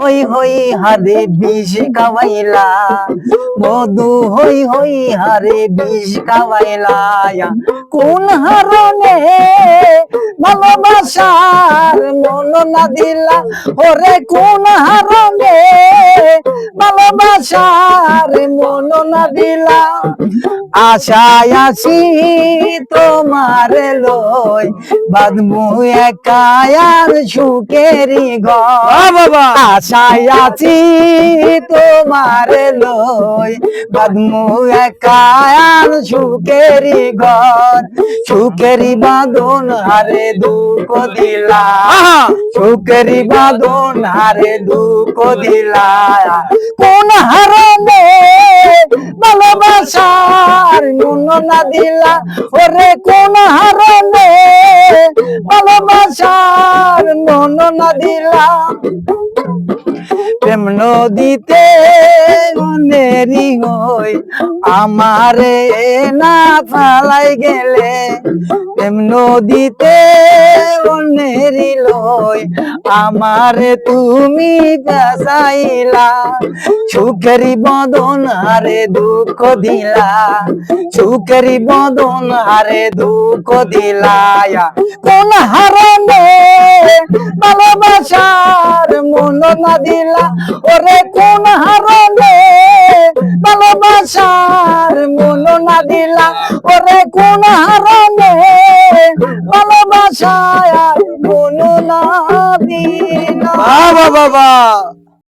হই হই হারে বিষ খাওয়াইলা, মধু হই হই হারে বিষ খাওয়াইলা। কোন হারণে ভালোবাসার মন না দিলা, ওরে কোন হারণে ভালোবাসার মন না দিলা। আশায় আছি তোমার লই, বাঁধমু একায়ার সুখেরি ঘর। বাবা আশায় আছি তোমার লই, বাঁধমু একায়ার সুখেরি ঘর। সুখেরি বাঁধন হারে দুঃখ দিলা, সুখেরি বাঁধন হারে দুঃখ দিলা। কোন হারণে ভালোবাসার মন না দিলা, ওরে কোন হারণে ভালোবাসার মন না দিলা। প্রেম নদীতে নেরি হই আমারে না ফালাই গেলে, প্রেম নদীতে নেরি লই আমারে তুমি বাঁচাইলা। সুখেরি বদন হারে দুঃখ দিলা, সুখেরি বদন হারে দুঃখ দিলা। কোন হারণে ভালোবাসার মন না দিলা, ওরে কোন হারণে ভালোবাসার মন না দিলা, ওরে কোন হারণে ভালোবাসার মন না দিলা। বাবা বাবা।